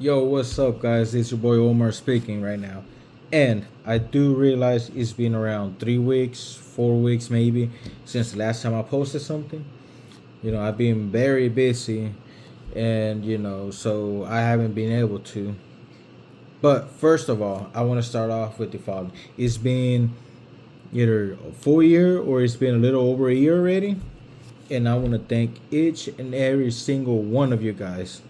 Yo, what's up, guys? It's your boy Omar speaking right now. And I do realize it's been around 3 weeks, 4 weeks maybe, since the last time I posted something. I've been very busy, and so I haven't been able to. But first of all, I want to start off with the following. It's been either a full year or it's been a little over a year already. And I want to thank each and every single one of you guys,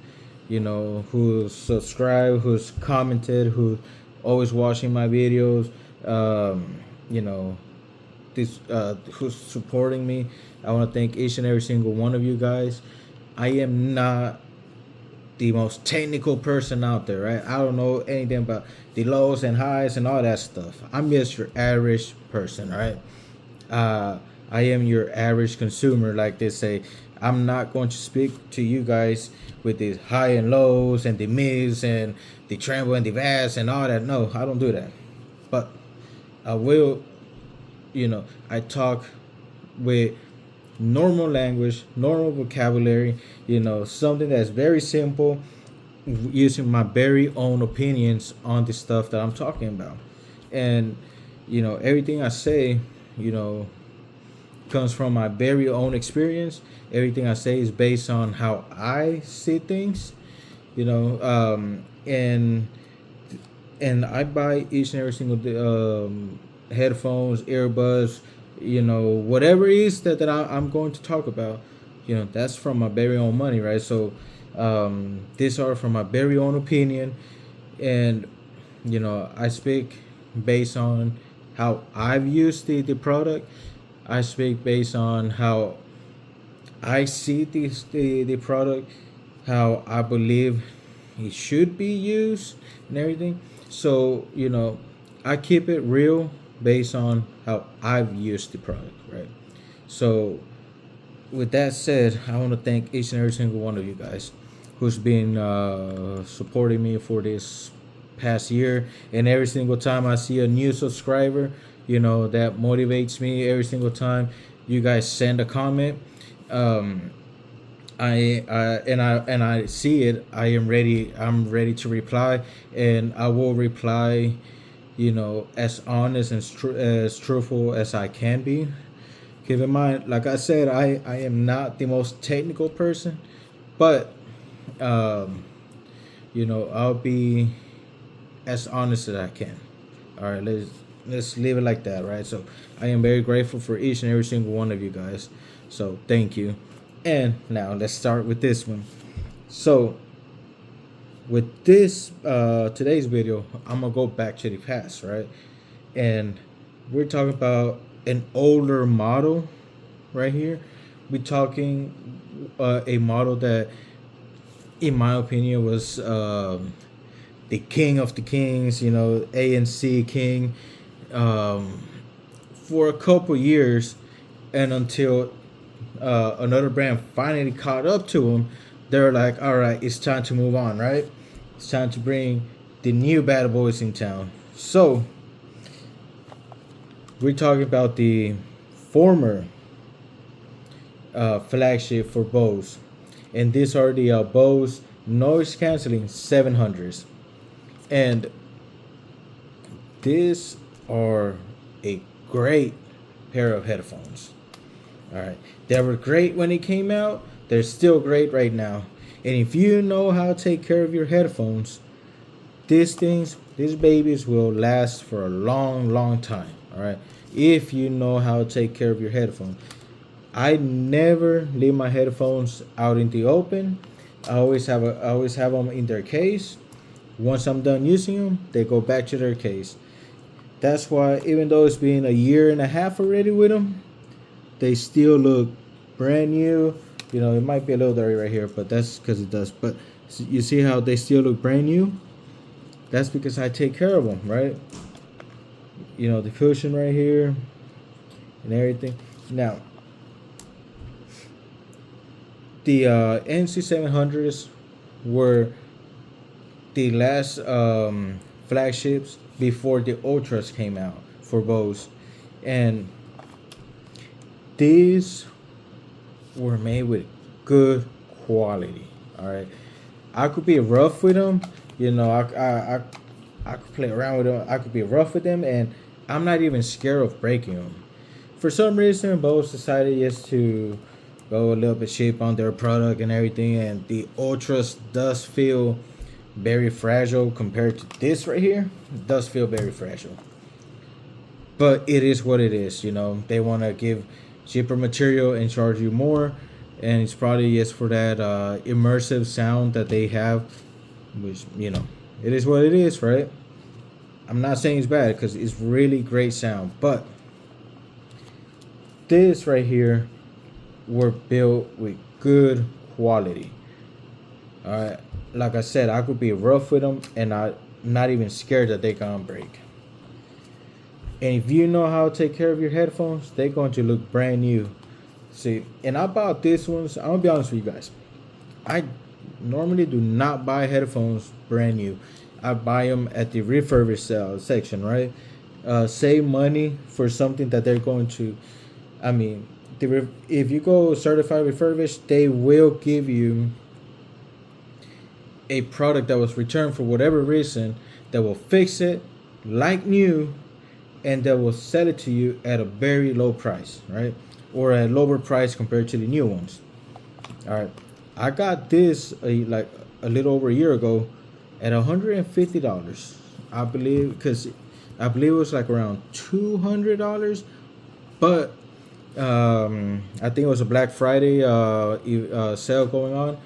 who's subscribed, who's commented, who always watching my videos, you know, who's supporting me. I want to thank each and every single one of you guys. I am not the most technical person out there, right? I don't know anything about the lows and highs and all that stuff. I'm just your average person, right? uh, I am your average consumer, like they say. I'm not going to speak to you guys with the high and lows and the mids and the tremble and the vast and all that. No, I don't do that. But I will, I talk with normal language, normal vocabulary, something that's very simple, using my very own opinions on the stuff that I'm talking about. And, everything I say, you know, comes from my very own experience. Everything I say is based on how I see things, and I buy each and every single headphones, earbuds, whatever it is that I'm going to talk about. That's from my very own money, right? So these are from my very own opinion, and I speak based on how I've used the product. I speak based on how I see the product, how I believe it should be used, and everything. So I keep it real based on how I've used the product, right? So with that said, I want to thank each and every single one of you guys who's been supporting me for this past year. And every single time I see a new subscriber, that motivates me. Every single time you guys send a comment, um, I see it. I am ready. I'm ready to reply, and I will reply, as honest and as truthful as I can be. Keep in mind, like I said, I am not the most technical person, but um, I'll be as honest as I can. All right, let's leave it like that, right? So I am very grateful for each and every single one of you guys. So thank you. And now let's start with this one. So with this today's video, I'm gonna go back to the past, right? And we're talking about an older model right here. We're talking a model that, in my opinion, was the king of the kings, ANC king, um, for a couple years, and until another brand finally caught up to him, they're like, all right, it's time to move on, right? It's time to bring the new bad boys in town. So we're talking about the former flagship for BOSE, and these are the BOSE noise canceling 700s, and these are a great pair of headphones. All right, they were great when it came out. They're still great right now. And if you know how to take care of your headphones, these babies will last for a long, long time. All right, if you know how to take care of your headphones. I never leave my headphones out in the open. I always have them in their case. Once I'm done using them, they go back to their case. That's why, even though it's been a year and a half already with them, they still look brand new. It might be a little dirty right here, but that's because it does. But you see how they still look brand new? That's because I take care of them, right? The cushion right here and everything. Now, the NC700s were the last flagships before the Ultras came out for BOSE. And these were made with good quality. All right. I could be rough with them. You know, I could play around with them. I could be rough with them, and I'm not even scared of breaking them. For some reason, Bose decided just to go a little bit cheap on their product and everything, and the Ultras does feel very fragile compared to this right here. It does feel very fragile, but it is what it is. You know, they want to give cheaper material and charge you more, and it's probably just for that immersive sound that they have, which, you know, it is what it is, right? I'm not saying it's bad because it's really great sound, but this right here were built with good quality. All right, like I said, I could be rough with them, and I'm not even scared that they gonna break. And if you know how to take care of your headphones, they're going to look brand new. See, and I bought these ones. I'm gonna be honest with you guys. I normally do not buy headphones brand new. I buy them at the refurbished section, right? Save money for something that they're going to. I mean, if you go certified refurbished, they will give you a product that was returned for whatever reason that will fix it like new, and that will sell it to you at a very low price, right? Or a lower price compared to the new ones. All right, I got this like a little over a year ago at $150, I believe, because I believe it was like around $200, but I think it was a Black Friday sale going on,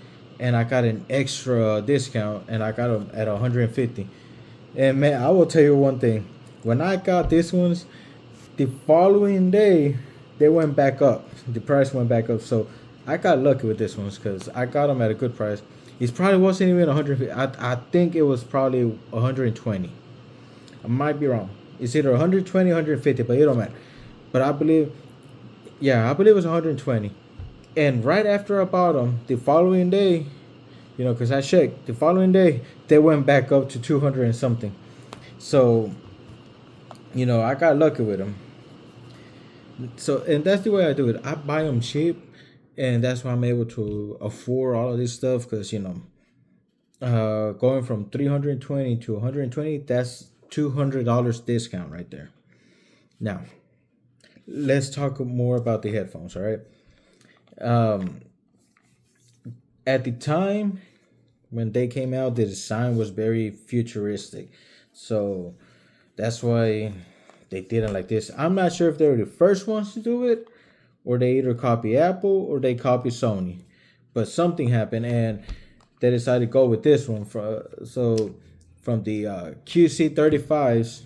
and I got an extra discount, and I got them at 150. And man, I will tell you one thing: when I got these ones, the following day they went back up. The price went back up, so I got lucky with this ones because I got them at a good price. It probably wasn't even 150. I think it was probably 120. I might be wrong. It's either 120 or 150, but it don't matter. But I believe, yeah, I believe it was 120. And right after I bought them, the following day, you know, because I checked, the following day they went back up to 200 and something. So, you know, I got lucky with them. So, and that's the way I do it. I buy them cheap, and that's why I'm able to afford all of this stuff. Because, you know, going from 320 to 120, that's $200 discount right there. Now, let's talk more about the headphones. All right. At the time when they came out, the design was very futuristic, so that's why they did it like this. I'm not sure if they were the first ones to do it, or they either copy Apple or they copy Sony, but something happened and they decided to go with this one. So from the QC35s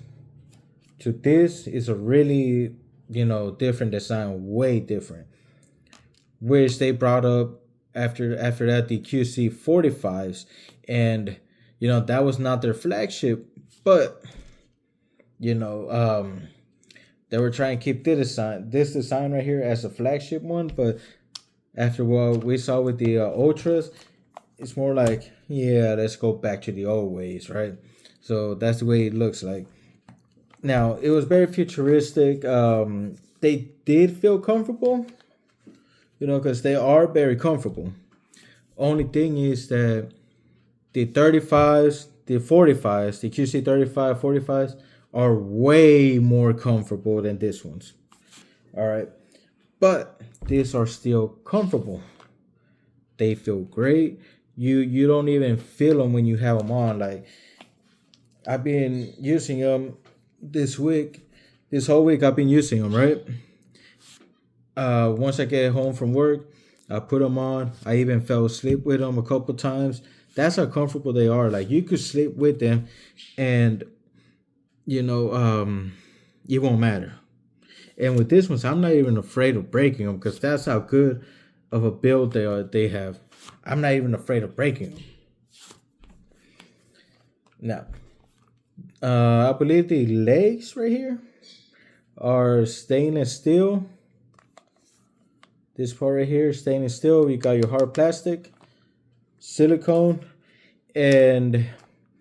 to this is a really, you know, different design, way different. Which they brought up after that the QC45s, and you know that was not their flagship, but you know they were trying to keep this design right here as a flagship one. But after what we saw with the Ultras, it's more like, yeah, let's go back to the old ways, right? So that's the way it looks like. Now, it was very futuristic. They did feel comfortable, you know, because they are very comfortable. Only thing is that the 35s, the 45s, the QC 35, 45s are way more comfortable than this ones. All right. But these are still comfortable. They feel great. You don't even feel them when you have them on. Like, I've been using them this week. This whole week I've been using them, right? Once I get home from work, I put them on. I even fell asleep with them a couple times. That's how comfortable they are. Like, you could sleep with them, and you know, it won't matter. And with this ones, I'm not even afraid of breaking them because that's how good of a build they are. They have. I'm not even afraid of breaking them. Now, I believe the legs right here are stainless steel. This part right here is stainless steel. You got your hard plastic, silicone, and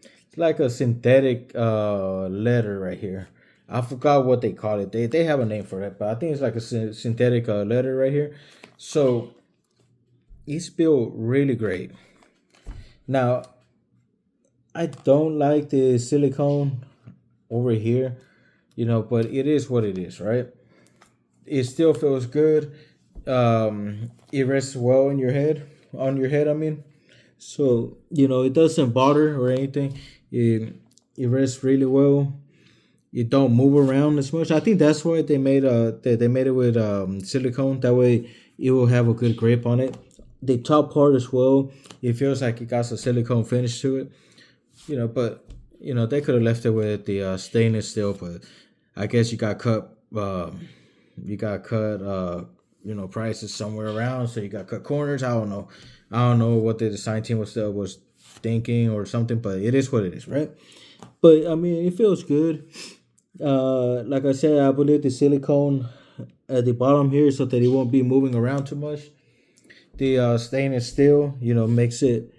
it's like a synthetic leather right here. I forgot what they call it. They have a name for it, but I think it's like a synthetic leather right here. So it's built really great. Now, I don't like the silicone over here, but it is what it is, right? It still feels good. It rests well in your head, on your head. I mean, so it doesn't bother or anything. It rests really well. It don't move around as much. I think that's why they made it with silicone. That way, it will have a good grip on it. The top part as well. It feels like it got a silicone finish to it. But they could have left it with the stainless steel. But I guess you got cut prices somewhere around, so you got cut corners. I don't know what the design team was thinking or something, but it is what it is, right? But I mean, it feels good. Like I said, I believe the silicone at the bottom here so that it won't be moving around too much. The stainless steel, makes it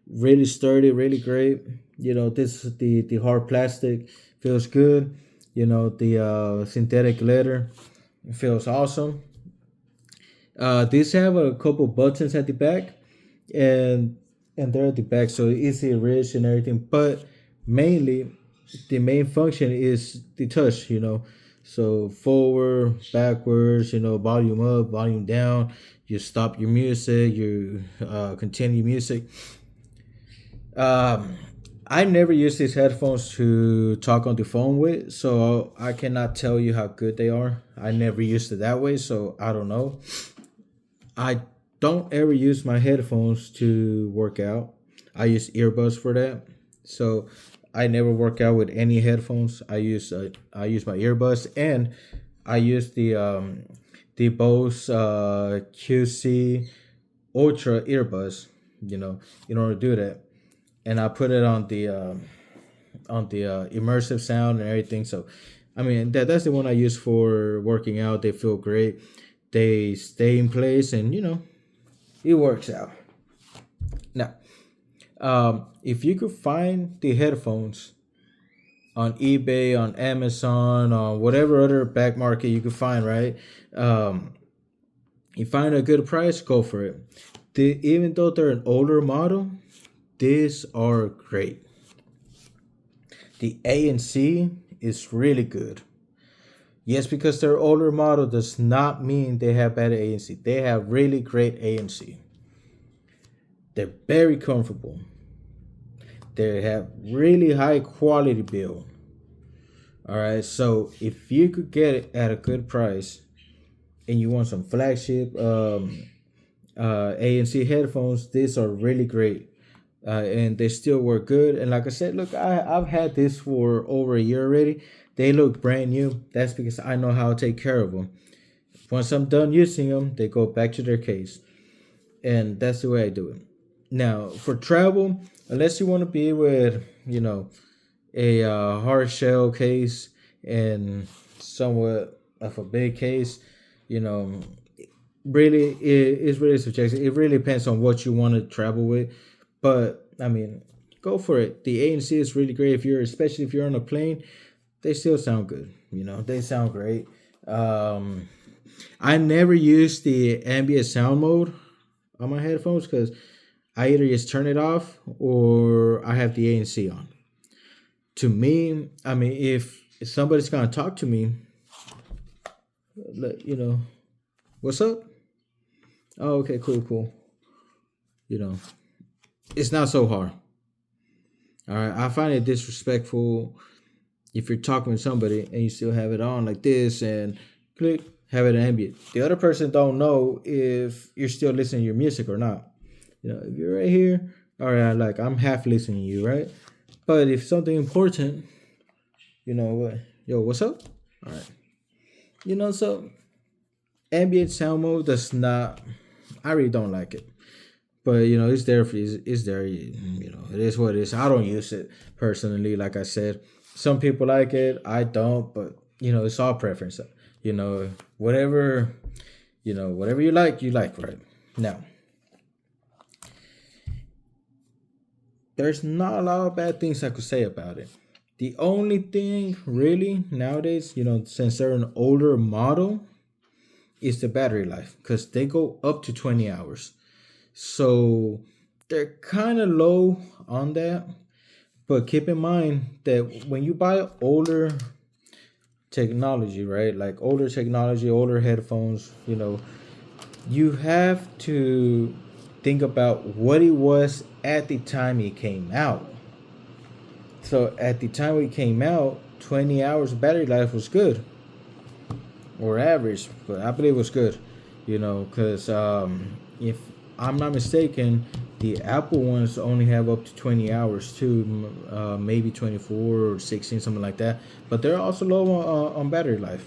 really sturdy, really great. This the hard plastic feels good. The synthetic leather feels awesome. These have a couple buttons at the back, and they're at the back, so easy to reach and everything. But mainly, the main function is the touch. So forward, backwards. Volume up, volume down. You stop your music. You continue music. Um, I never use these headphones to talk on the phone with, so I cannot tell you how good they are. I never used it that way, so I don't know. I don't ever use my headphones to work out. I use earbuds for that. So I never work out with any headphones. I use my earbuds, and I use the Bose QC Ultra earbuds. In order to do that, and I put it on the immersive sound and everything. So, I mean that's the one I use for working out. They feel great. They stay in place, and it works out. Now, if you could find the headphones on eBay, on Amazon, on whatever other back market you could find, right? Um, you find a good price, go for it. Even though they're an older model, these are great. The ANC is really good. Yes, because they're older model does not mean they have better ANC. They have really great ANC. They're very comfortable. They have really high quality build. All right, so if you could get it at a good price and you want some flagship ANC headphones, these are really great. And they still work good. And like I said, look, I've had this for over a year already. They look brand new. That's because I know how to take care of them. Once I'm done using them, they go back to their case. And that's the way I do it. Now, for travel, unless you want to be with, a hard shell case and somewhat of a big case, you know, really, it's really subjective. It really depends on what you want to travel with. But, I mean, go for it. The ANC is really great especially if you're on a plane. They still sound good. They sound great. Um, I never use the ambient sound mode on my headphones because I either just turn it off or I have the ANC on. To me, I mean, if somebody's gonna talk to me, let what's up? Oh, okay, cool, cool. You know, it's not so hard. All right, I find it disrespectful if you're talking with somebody and you still have it on like this and click have it ambient. The other person don't know if you're still listening to your music or not. If you're right here, all right, like I'm half listening to you, right? But if something important, what? Yo, what's up? All right. So ambient sound mode does not. I really don't like it. But it's there for it's there. It is what it is. I don't use it personally. Like I said, some people like it. I don't. But it's all preference. Whatever. Whatever you like, right? Now, there's not a lot of bad things I could say about it. The only thing really nowadays, since they're an older model, is the battery life because they go up to 20 hours. So they're kind of low on that. But keep in mind that when you buy older technology, right? Like older technology, older headphones, you have to think about what it was at the time it came out. So at the time it came out, 20 hours of battery life was good or average, but I believe it was good, because if I'm not mistaken, the Apple ones only have up to 20 hours too, maybe 24 or 16, something like that. But they're also low on battery life.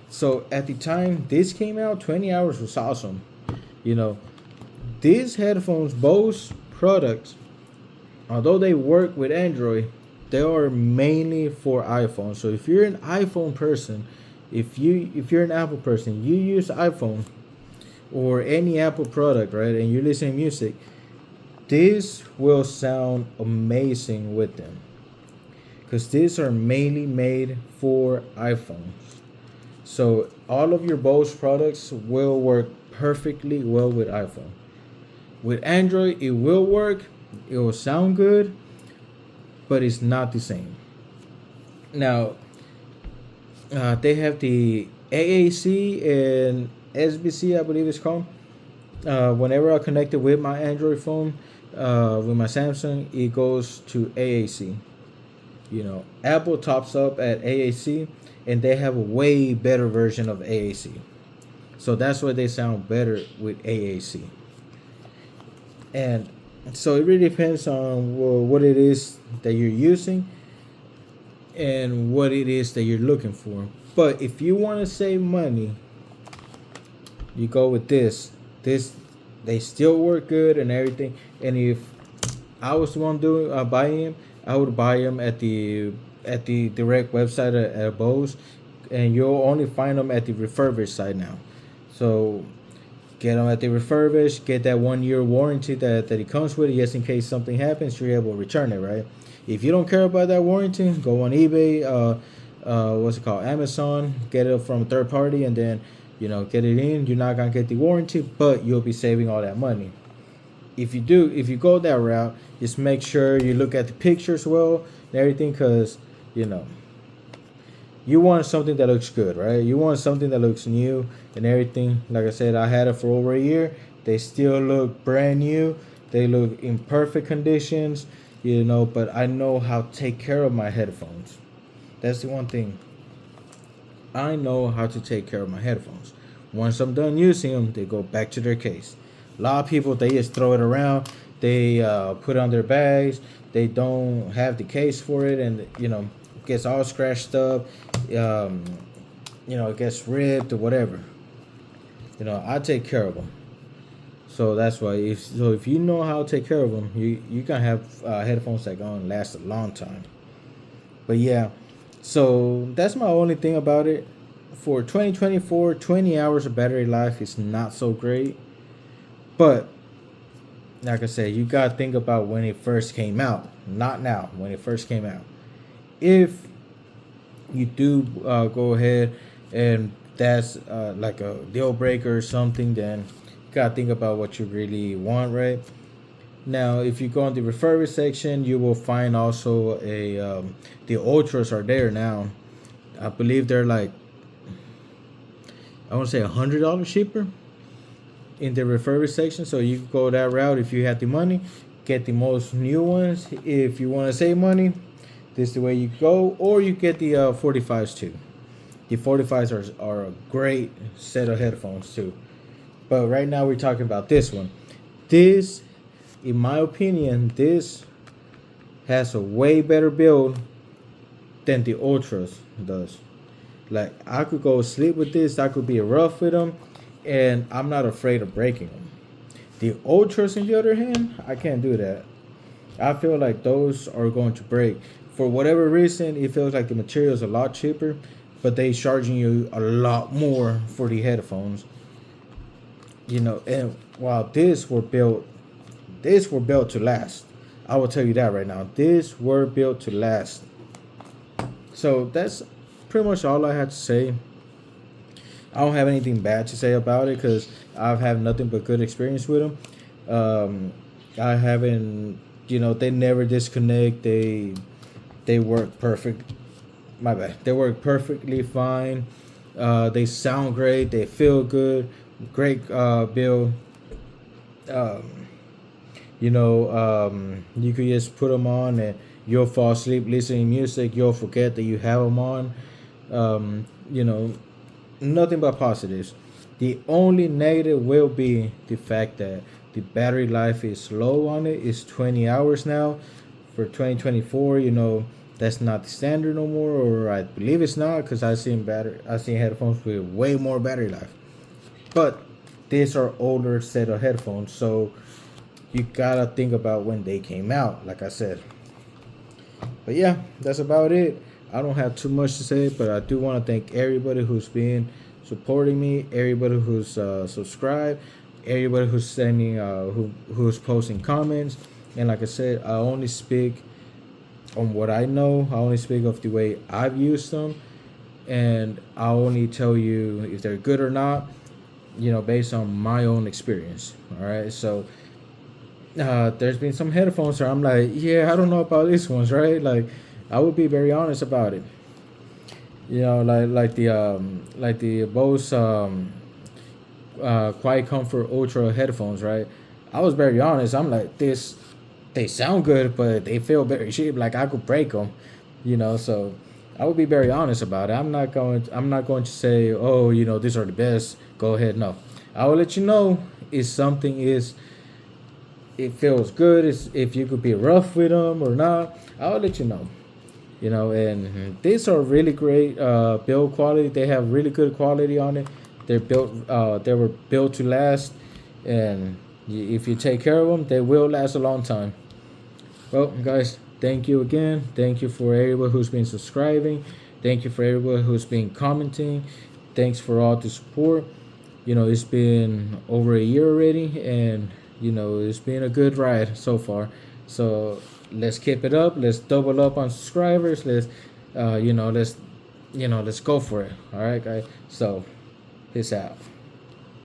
So at the time this came out, 20 hours was awesome. You know, these headphones, Bose products, although they work with Android, they are mainly for iPhone. So if you're an iPhone person, if you're an Apple person, you use iPhone or any Apple product, right, and you're listening to music, this will sound amazing with them because these are mainly made for iPhones. So all of your Bose products will work perfectly well with iPhone. With Android, it will work, it will sound good, but it's not the same. Now, they have the AAC and SBC, I believe it's called. Whenever I connect it with my Android phone, with my Samsung, it goes to AAC. Apple tops up at AAC, and they have a way better version of AAC. So that's why they sound better with AAC. And so it really depends on what it is that you're using and what it is that you're looking for. But if you want to save money, you go with this. This They still work good and everything. And if I was the one doing buying them, I would buy them at the direct website at Bose, and you'll only find them at the refurbished site now. So get them at the refurbished, get that 1 year warranty that it comes with, just in case something happens, you're able to return it, right? If you don't care about that warranty, go on eBay, what's it called, Amazon, get it from a third party, and then get it in. You're not gonna get the warranty, but you'll be saving all that money. If you go that route, just make sure you look at the pictures well and everything, because you know you want something that looks good, right? You want something that looks new and everything. Like I said, I had it for over a year. They still look brand new. They look in perfect conditions, but I know how to take care of my headphones. That's the one thing. I know how to take care of my headphones. Once I'm done using them, they go back to their case. A lot of people, they just throw it around. They put it on their bags. They don't have the case for it, and it gets all scratched up. It gets ripped or whatever. I take care of them. So that's why. If you know how to take care of them, you can have headphones that gonna last a long time. But yeah, so that's my only thing about it. For 2024, 20 hours of battery life is not so great. But like I said, you gotta think about when it first came out, not now. When it first came out, if you do go ahead and that's like a deal breaker or something, then you gotta think about what you really want, right? Now, if you go on the refurbished section, you will find also the ultras are there now. I believe they're like, I want to say $100 cheaper in the refurbished section. So you can go that route if you have the money. Get the most new ones. If you want to save money, this is the way you go. Or you get the 45s too. The 45s are a great set of headphones too. But right now we're talking about this one. This, in my opinion, this has a way better build than the Ultras does. Like, I could go sleep with this. I could be rough with them, and I'm not afraid of breaking them. The Ultras, on the other hand, I can't do that. I feel like those are going to break. For whatever reason, it feels like the material is a lot cheaper, but they charging you a lot more for the headphones. And while these were built to last. I will tell you that right now. These were built to last. So that's pretty much all I had to say. I don't have anything bad to say about it because I've had nothing but good experience with them. I haven't, they never disconnect. They work perfect. My bad. They work perfectly fine. They sound great. They feel good. Great build. Um, you could just put them on and you'll fall asleep listening to music. You'll forget that you have them on. Um, you know, Nothing but positives. The only negative will be the fact that the battery life is low on it. It's 20 hours now for 2024. That's not the standard no more, or I believe it's not, because I seen headphones with way more battery life. But these are older set of headphones, so you gotta think about when they came out, like I said. But yeah, that's about it. I don't have too much to say, but I do want to thank everybody who's been supporting me, everybody who's subscribed, everybody who's sending, who's posting comments. And like I said, I only speak on what I know. I only speak of the way I've used them, and I only tell you if they're good or not. Based on my own experience. All right, so there's been some headphones where I'm like, yeah, I don't know about these ones, right? Like, I would be very honest about it. Like the BOSE Quiet Comfort Ultra headphones, right? I was very honest. I'm like, they sound good, but they feel very cheap. Like I could break them, So I would be very honest about it. I'm not going to say, oh, these are the best. Go ahead. No, I will let you know if something is it feels good. Is if you could be rough with them or not. I'll let you know. And these are really great build quality. They have really good quality on it. They were built to last, and if you take care of them, they will last a long time. Well, guys, thank you again. Thank you for everyone who's been subscribing. Thank you for everyone who's been commenting. Thanks for all the support. It's been over a year already, and it's been a good ride so far. So let's keep it up. Let's double up on subscribers. Let's go for it. All right, guys. So, peace out.